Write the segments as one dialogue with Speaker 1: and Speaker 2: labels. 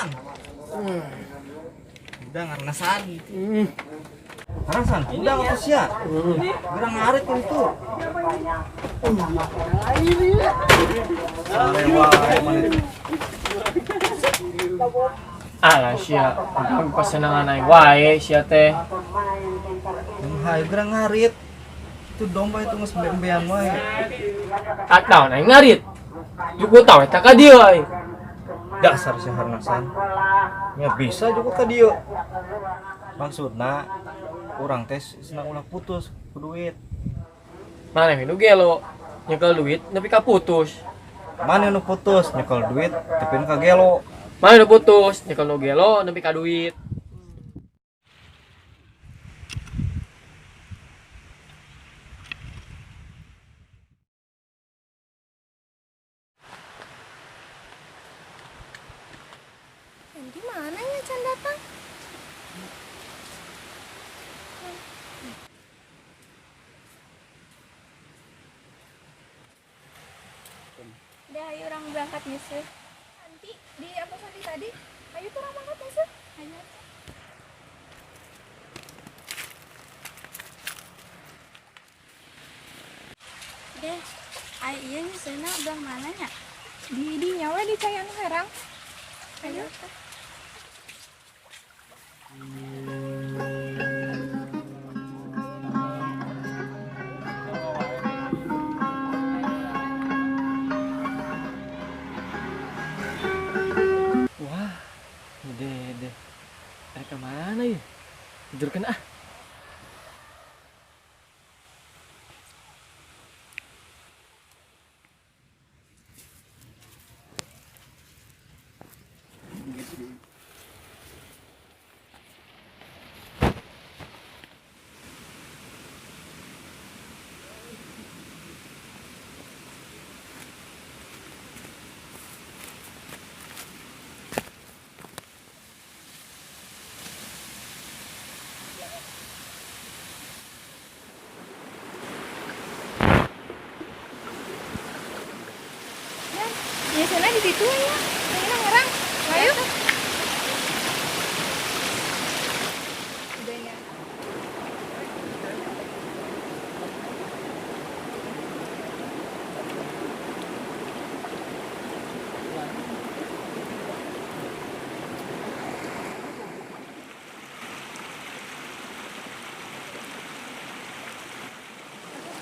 Speaker 1: San. Udah ngarasan. Ngarasan, udah apa sih ya? Gerang ngarit itu.
Speaker 2: Alah sia, aku pasenangan aing wae sia teh.
Speaker 1: Hai gerang ngarit. Itu domba itu geus bembean wae.
Speaker 2: Ataun aing ngarit. Juku tau eta ka dieu aing.
Speaker 1: Dasar si Harnasan. Ya bisa juga ka dieu. Maksudna urang teh senang ulah putus ku duit.
Speaker 2: Mana nu gelo nyekel duit nepi ka putus.
Speaker 1: Mana nu putus nyekel duit tapi nu kagelo.
Speaker 2: Mana nu putus nyekel nu gelo nepi ka duit.
Speaker 3: Di mana ya Can datang? Udah, ayo orang berangkat nyusul. Nanti di apa tadi? Ayo tuh orang berangkat nyusul. Ayo. Deh, ayo iya nyusulnya udah mana ya? Di nyawa di Cayang Herang. Ayo.
Speaker 2: Wah, dede. Kemana ya? Tidur kan ah.
Speaker 3: Biasanya di situ ya. Yang orang. Ayo. Udah ya.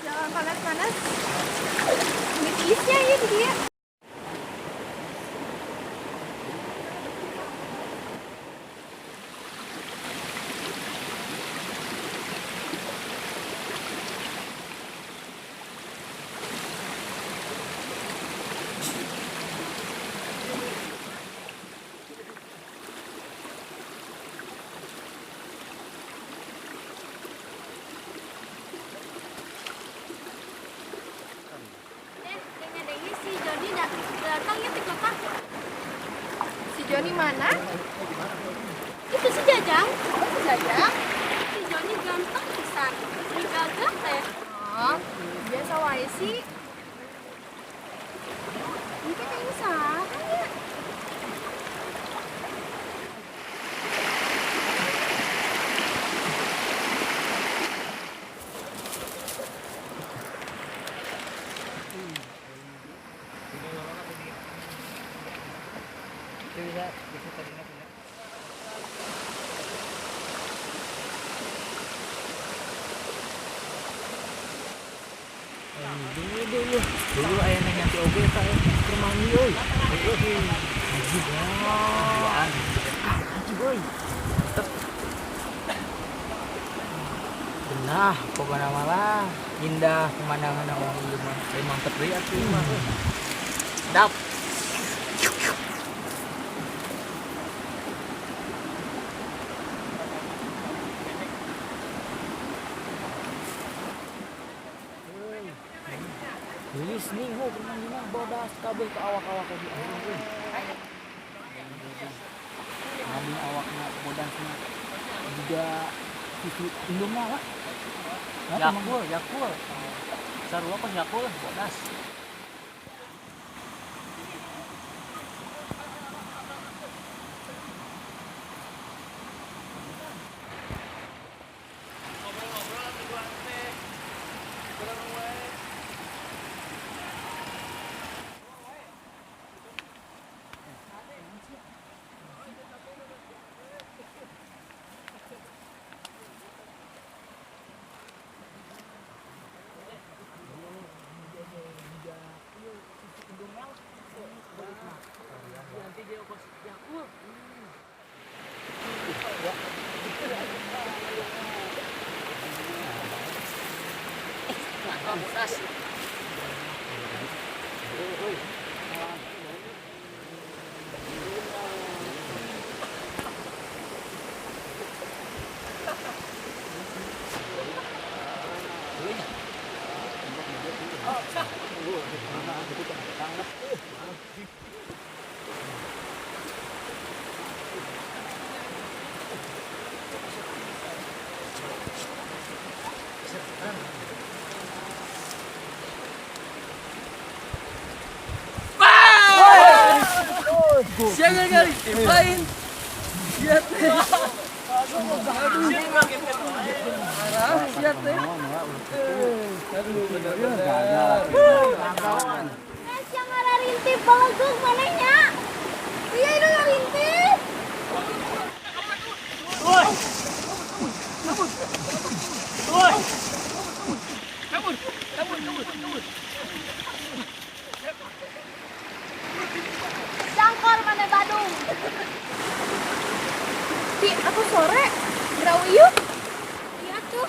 Speaker 3: Jalan panas-panas. Mitisnya ya dia. Si Joni datang ya ke kota. Si Joni mana? Itu si Jajang. Oh, si Jajang. Si Joni ganteng pisan. Si gagah teh. Oh, biasa wae sih. Ini kayaknya salah ya.
Speaker 2: Dulu aya nang nyanti oge eta keur mandi euy. Haji bang. Haji boy. Nah, pokoknya malah indah pemandangan orang ieu mah. Mantep deui atuh mah. Sedap. Gelis nih ho pernah bodas kabeh ke awak-awak di air. Nabi awakna bodasna juga sisi indungna lah. Yakul. Sarua pas yakul bodas. Siang kali, lain. Siat teh. Parah, siat teh. Aduh, bener-bener.
Speaker 3: Yang ada rintip bagus manehnya. Iya itu yang rintip. Jangkor mana Badung. Di aku sore grau yuk. Iya tuh.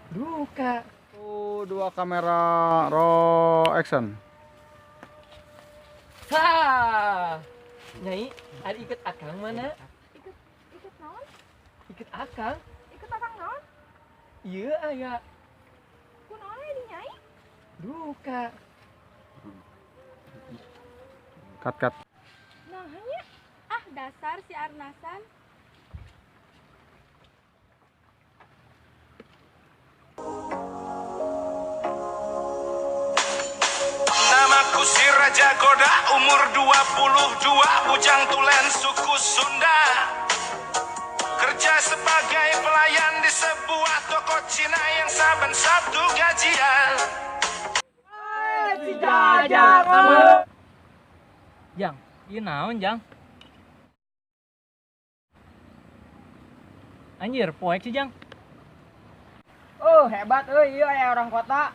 Speaker 2: Duka.
Speaker 4: Oh, 2 kamera raw action.
Speaker 2: Ha. Nyai, ada ikat akang mana?
Speaker 3: Ikut naon?
Speaker 2: Ikat akang?
Speaker 3: Ikut akang naon?
Speaker 2: Iya, aya.
Speaker 3: Kunaon ini nyai?
Speaker 2: Duka.
Speaker 4: Cut.
Speaker 3: Nah, hanya ah dasar si Arnasan.
Speaker 5: Namaku si Raja Goda, umur 22, bujang tulen suku Sunda. Kerja sebagai pelayan di sebuah toko Cina yang saben Sabtu gajian.
Speaker 2: Jang, ieu naon, Jang? Anjir, poek sih, Jang.
Speaker 6: Oh, hebat euy, ieu aya orang kota.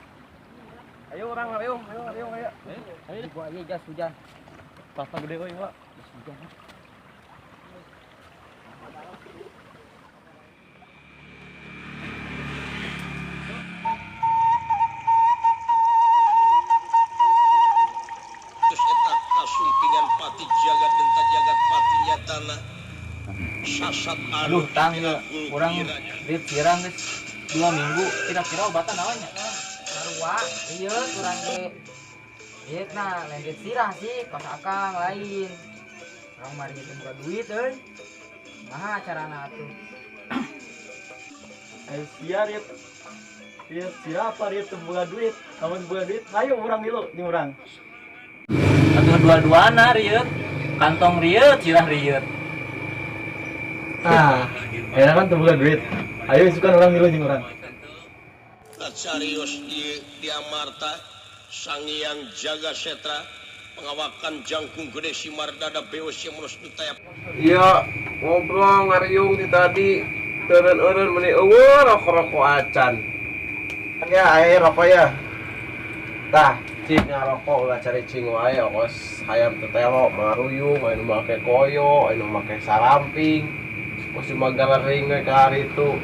Speaker 6: Ayo orang, ayo. Ayo. Gua ieu jas hujan.
Speaker 1: Pasta gede euy, Pak.
Speaker 6: Jas hujan.
Speaker 5: Terus eta kasumpingan pati jagat dan jagat pati nyatana. Sasat
Speaker 6: Aduh, tang ieu urang di pirang geus 2 minggu. Kira-kira obatan naonnya? Sarua, ieu kurang ge ieu na lain ge sirah sih, kos akang lain. Urang mari teu boga duit euy. Naha carana atuh?
Speaker 1: Ayo siar ya. Dia siapa dia teu boga duit. Lamun boga duit, ayo urang milu jeung urang.
Speaker 2: Atuh dua-duana rieut. Kantong rieut, sirah rieut.
Speaker 1: Ah, enak kan teu boga duit. Ayo sukan urang milu jeung urang.
Speaker 5: Carios di Amarta, Sangyang Jaga Setra, pengawakan Jangkung Gede Simardada Beos yang menurut Dutayap.
Speaker 7: Iya, ngobrol ngariung di tadi teureun-eureun meuni eueuh rokok-rokok acan.
Speaker 4: Kan ya air rokok ya. Tah, cing ngarokok ulah cari cing wae ongkos hayam tetelo maruyung anu make koyo, anu make salamping. Mos cuma galering we ka hari itu.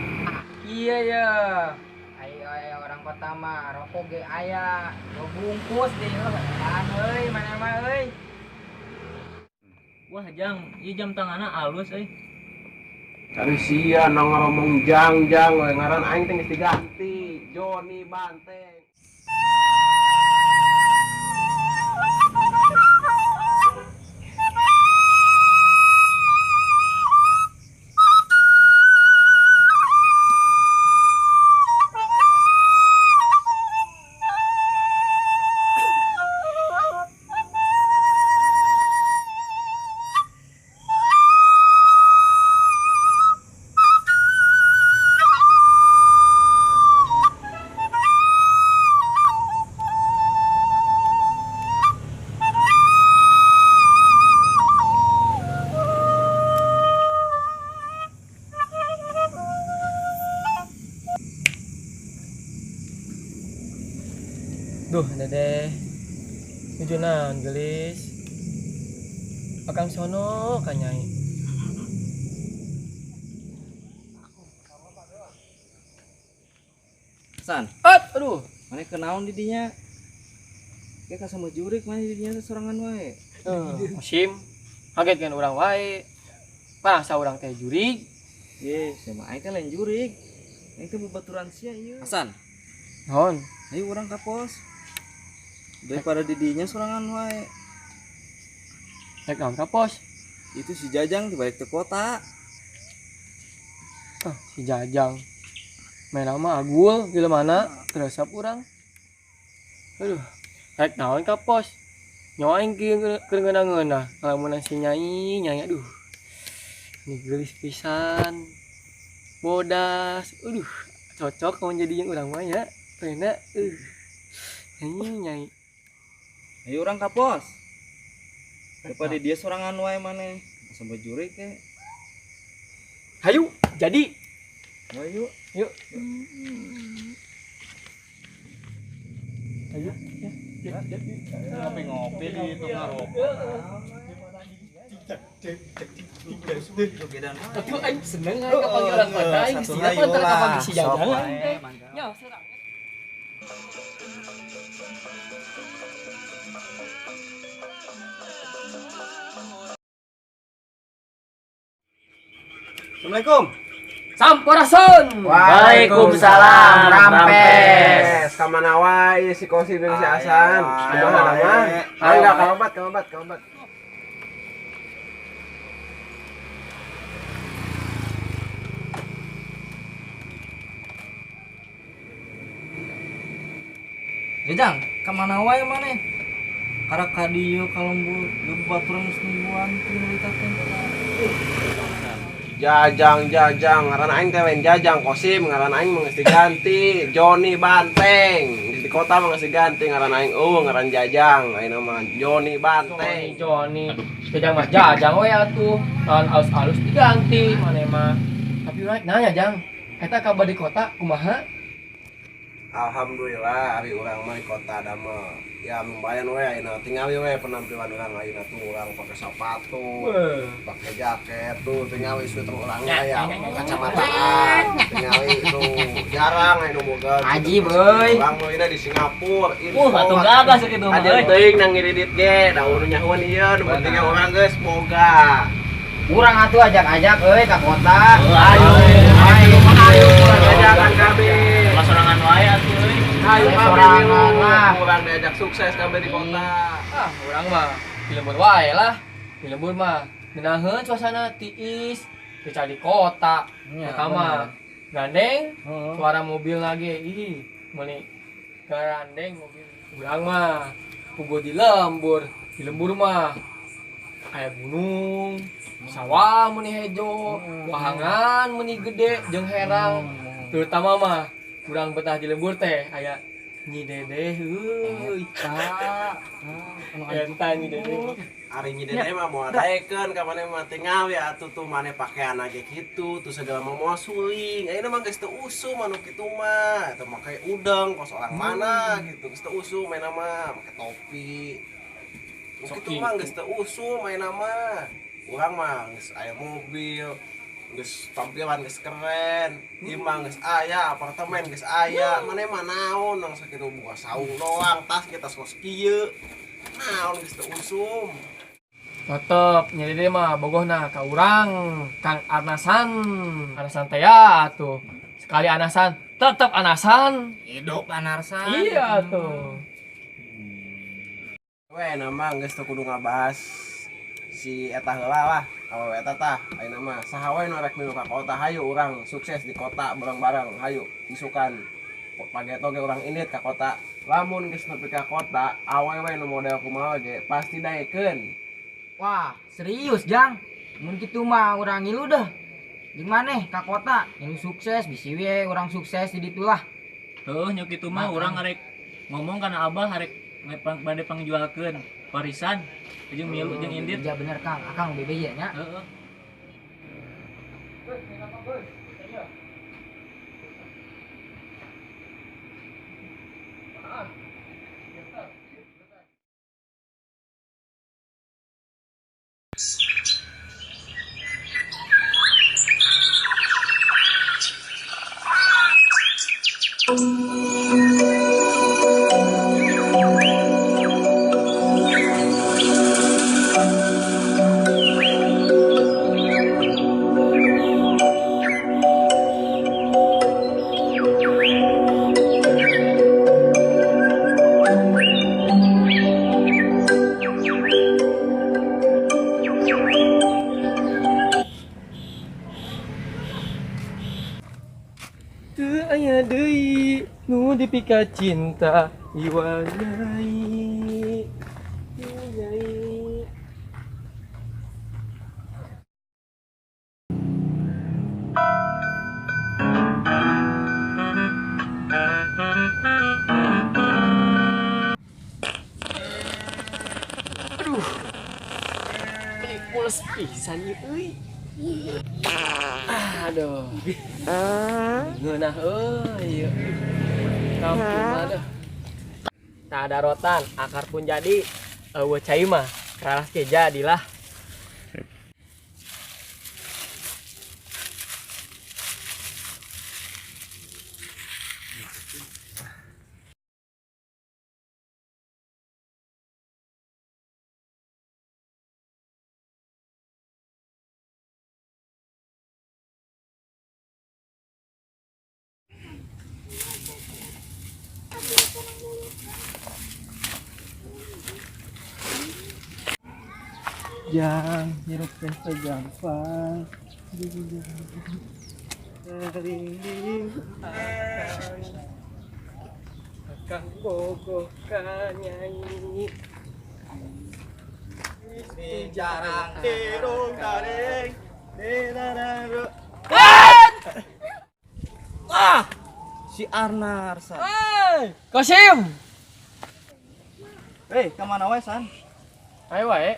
Speaker 6: Iya ya. Ayo orang kota mah rokok ge aya, 2 bungkus deh edan euy, mana mah euy.
Speaker 2: Wah, Jang, ieu jam tanganna alus euy.
Speaker 7: Cari sia nang ngomong jang we ngaran aing teh geus diganti. Joni Banteng.
Speaker 2: Duh, deh. Tujuan gelis. Akang sono kanyai.
Speaker 1: San,
Speaker 2: Aduh.
Speaker 1: mana kenaon di dinya? Kayak sama jurik mana di dinya sorangan wae.
Speaker 2: Musim. Kaget kan orang wae. Parasa orang teh jurig.
Speaker 1: Ye, sama aing teh lain jurik. Aing teh babaturan sia ieu. Hasan,
Speaker 2: Naon?
Speaker 1: ayo urang ka pos. Daripada di dinya sorangan wae.
Speaker 2: Rek naon ka pos?
Speaker 1: Itu si Jajang dibalik ke kota.
Speaker 2: Si Jajang. Main nama Agul di mana? Terasa urang. Aduh. Rek naon ka pos? Nyoaing keur ngeuna-ngeuna. Lamun si nyai aduh. Ini gelis pisan. Bodas. Aduh, cocok mau jadi yang urang mah ya. Pena nyai.
Speaker 1: Ayo urang ka pos. Daripada dia sorangan wae maneh. Sama jurik ke.
Speaker 2: Hayu, jadi.
Speaker 1: Ayo.
Speaker 2: Yuk. Ayo.
Speaker 1: Ngopi-ngopi di tengah rokok.
Speaker 2: Tapi aing seneng aing kapanggil orang kota aing siapa antara kapanggil si Jajang aing teh. Nya serang.
Speaker 1: Assalamualaikum.
Speaker 2: Sampurasun.
Speaker 6: Waalaikumsalam, Rampes.
Speaker 4: Kamana wae si Kosim jeung si Hasan. Kumaha nama? Enggak kaobat.
Speaker 1: Jajang, kemana wae maneh? Karak ka dieu kalembur bebaturan geus mingguan teh nyaritakeun.
Speaker 4: Jajang, ngaran aing teh lain Jajang Kosim, ngaran aing mah geus diganti Joni Banteng. Di kota mah geus diganti ngaran aing ngaran Jajang, ayeuna mah Joni Banteng.
Speaker 2: Joni. Jajang mah Jajang we atuh. Tahun alus-alus diganti maneh mah. Tapi urang nanya Jang, eta kabar di kota kumaha?
Speaker 4: Alhamdulillah hari urang mah di kota da mah ya lumayan we ayeuna tingali we penampilan urang ayeuna tuh urang pakai sepatu, pakai jaket tuh tingali sweater urang ya kacamataan, tingali itu jarang anu boga.
Speaker 6: Ajib euy.
Speaker 4: Urang mah di Singapura.
Speaker 6: Atuh gagah sakitu mah
Speaker 4: Aja
Speaker 6: euy.
Speaker 4: teuing nang ngiridit ge, da urang nyahuan ieu nu penting urang geus boga.
Speaker 6: Urang atuh ajak-ajak euy ka kota.
Speaker 4: Ayo urang ajakan kabeh.
Speaker 6: Sorangan wae atuh euy.
Speaker 4: Ayo
Speaker 6: sorangan lah.
Speaker 4: Urang diajak sukses kabeh di kota.
Speaker 2: Urang mah di lembur wae lah. Di lembur mah ngeunaheun suasana tiis, teu di kota. Eta mah gandeng suara mobil lagi. Ih, meuni garandeng mobil. Urang mah puguh di lembur mah aya gunung, sawah meuni hejo, wahangan meuni gede jeung herang. Terutama mah urang betah di lembur teh aya Nyi Dedeh euy. Aya Nyi Dedeh.
Speaker 4: Ari Nyi Dedeh mah moal daekeun ka maneh mah teh ngawe atuh tuh maneh pakean ge kitu tuh segala mah moal suling. Ayeuna mah geus teu usum anu kitu mah. Eta mah kayak udang kos orang mana gitu. Geus teu usum maena mah make topi. Kitu mah geus teu usum maena mah. Urang mah geus aya mobil, geus tampilan geus keren, imah geus aya, apartemen geus aya. Maneh mah naon nang sakitu buka saung doang, tas kita kos kieu. Naon geus teu usum.
Speaker 2: Tetep Nyi Dedeh mah bogohna ka urang, Kang Anasan teh ya atuh. Sekali anasan, tetep anasan.
Speaker 6: Hidup anarsan.
Speaker 2: Iya tuh.
Speaker 4: We nama geus teu kudu ngabahas si eta heula lah. Awewe eta tah ayeuna mah saha we nu rek milu ka kota hayu urang sukses di kota bareng-bareng hayu isukan pageto ge urang indit ka kota. Lamun geus nepi ka kota awewe nu model kumaha ge pasti daekeun.
Speaker 6: Wah, serius Jang. Mun kitu mah urang ngilu deh. Di maneh ka kota, ngilu sukses bisi we urang sukses di ditu lah.
Speaker 8: Heuh nya kitu mah urang arek ngomong kana Abah arek bade pangjualkeun warisan jeung milu jeung indit.
Speaker 6: Iya bener Kang, Akang bebe ieu nya.
Speaker 8: Heeh.
Speaker 2: aya deui nu dipika cinta iwa nyai. Aduh. Pules pisan ieu euy. Aduh. Ngeunah euy. Kampung aduh. Tak ada rotan, akar pun jadi. Eueuh cai mah, raras ge jadilah. Jang, hirup teh gampang. Keliling akan bogoh nyanyi. Di jarang dirung daring, dirararo.
Speaker 1: Si Arnar San.
Speaker 2: Hei, Kosim.
Speaker 1: Hei, kemana wae San?
Speaker 2: Ayo wae.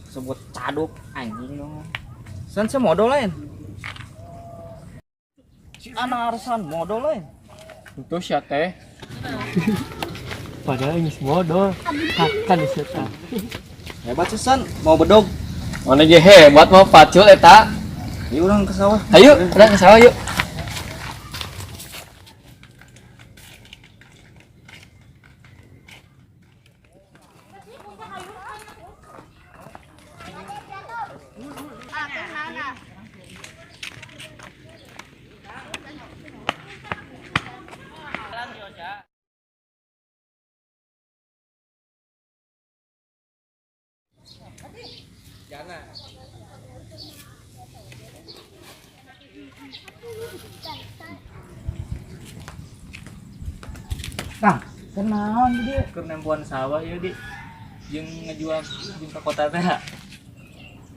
Speaker 1: Sebut caduk anjing dong. San saya modal lain. Si Arnar San modal lain.
Speaker 2: Itu sia teh. Padahal ini modal. Kan diseta.
Speaker 1: Hebat sih San, mau bedog.
Speaker 2: Mana ge hebat mau pacul eta.
Speaker 1: Yuk urang ke sawah.
Speaker 2: Ayo, urang ke sawah yuk.
Speaker 6: Kang, kenaon dia?
Speaker 8: Keur nempuan sawah ieu di jeung ngajual jeung ka kota teh.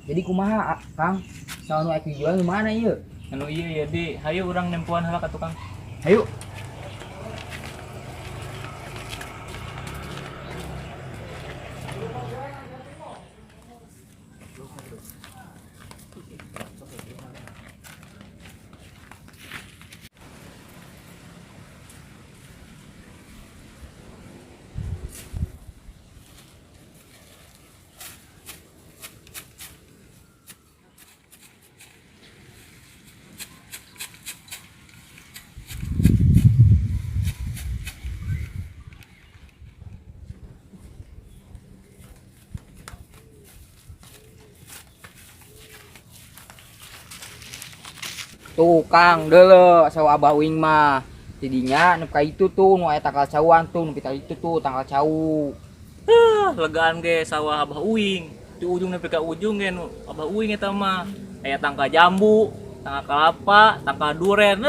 Speaker 6: Jadi kumaha Kang? Saha nu aya jual di mana ieu?
Speaker 8: Anu ieu ya di, hayu urang nempuan heula ka tukang.
Speaker 6: Hayu. Tuh Kang, deuleu sawa Abah Uing mah. Jadinya nu ka itu tuh nu aya tanggal cauan tuh, nu pita itu tuh tanggal cau.
Speaker 8: Legaan ge sawah Abah Uing. Di ujung nepi ka ujung ge nu Abah Uing eta mah. Aya tangka jambu, tangka kelapa, tangka duren.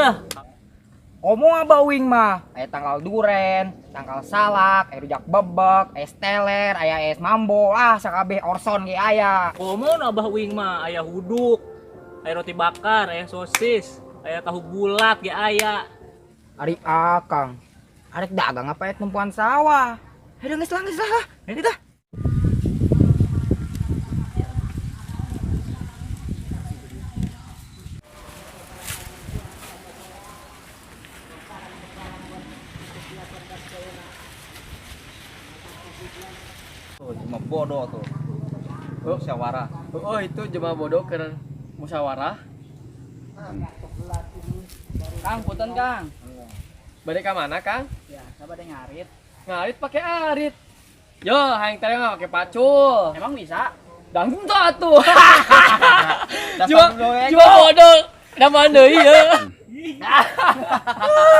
Speaker 6: Omong Abah Uing mah, aya tanggal duren, tanggal salak, aya rujak bebek, es teler, aya es mambo, sakabeh orson ge aya.
Speaker 8: Komo nu Abah Uing mah aya huduk, aya roti bakar, aya sosis, aya tahu bulat ge aya.
Speaker 6: Ari Kang, arek dagang apa ya tumpuan sawah. Heuh geus lah. Ini dah.
Speaker 1: Tuh, cuma bodoh tuh. Musyawarah.
Speaker 2: Oh, itu jemaah bodoh keur musyawarah.
Speaker 6: Kang, punten Kang.
Speaker 2: Bade ka mana, Kang?
Speaker 6: Ya, sabar deh ngarit.
Speaker 2: Ngarit pakai arit. Yo, hayang teh mah pakai pacul.
Speaker 6: Emang bisa?
Speaker 2: Dangdung tuh atuh.
Speaker 6: Dasar
Speaker 2: Cuma bodoh. Nama deui ye.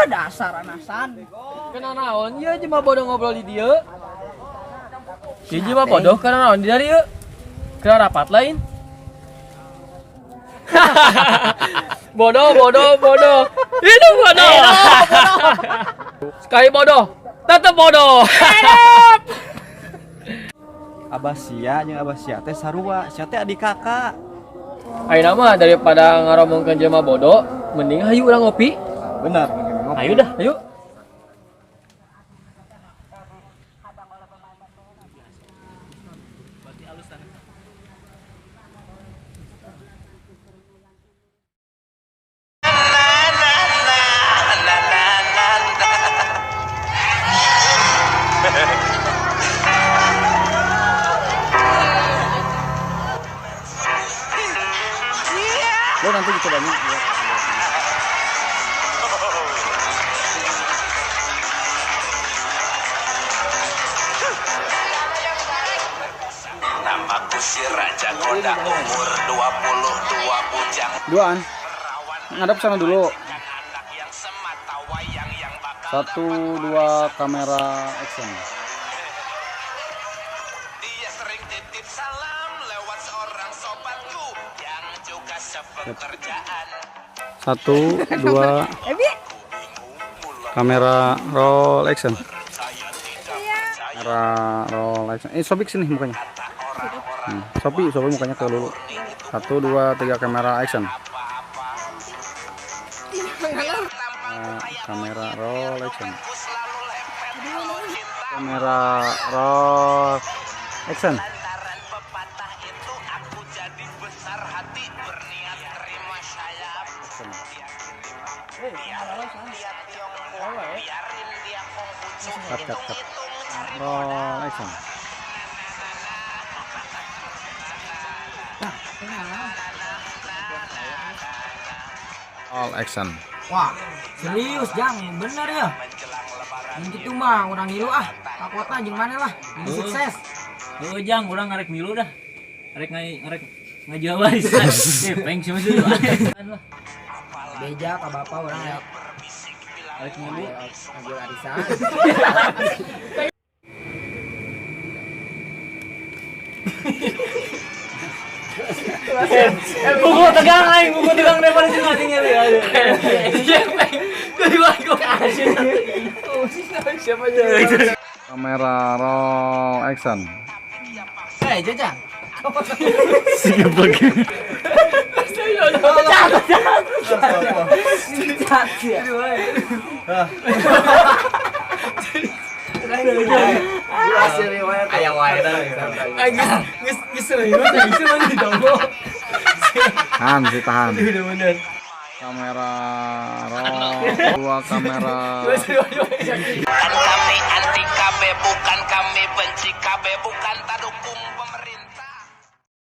Speaker 6: Dasar anasan.
Speaker 2: Kenal naon ye cuma bodoh ngobrol di dieu. Hiji mah bodoh karena naon dari yuk. Kira rapat lain. bodoh. Itu bodoh. Sekali bodoh, tetap bodoh.
Speaker 1: Abah sia jeung abah sia teh sarua, sia teh adik kakak.
Speaker 2: Ayeuna mah daripada ngaromongkeun jelema bodoh, mending hayu urang ngopi.
Speaker 1: Benar,
Speaker 2: Ayo dah, ayo.
Speaker 1: Lo nanti dicobanya.
Speaker 5: Namaku si Raja Koda, umur 22 bujang.
Speaker 1: Duaan. Ngadap sana dulu.
Speaker 5: Anak yang semata wayang yang bakal
Speaker 1: 1 2 kamera action.
Speaker 5: dia sering titip salam lewat seorang sobatku yang juga sepekerjaan.
Speaker 1: 1 2 kamera roll action. Kamera roll action. Sobik sini mukanya. Sopi mukanya ke dulu. 1 2 3 kamera action. Kamera roll action. Kamera roll action.
Speaker 5: Lantaran pepatah itu aku jadi besar hati berniat terima sayap. Lihat Tiongkok, biarin dia Konghucu
Speaker 1: Cut. Roll action. Roll action.
Speaker 6: Wah, serius Jang, bener ya. Yang gitu mah orang ngilu takutna jeung mana lah. Ini sukses.
Speaker 8: Jang, urang ngarek milu dah. Ngarek ngajual warisan. Peng sih masih.
Speaker 6: Beja ka bapak orang ya.
Speaker 8: Ngarek milu.
Speaker 6: Ngajual arisan.
Speaker 8: Buku tegang daripada sih mati ngeri.
Speaker 1: Kamera roll action.
Speaker 6: Jajang.
Speaker 4: Ayah wae dah.
Speaker 1: Tahan. Kamera roll 2 kamera.
Speaker 5: Bukan kami anti KB, bukan kami benci KB, bukan tak dukung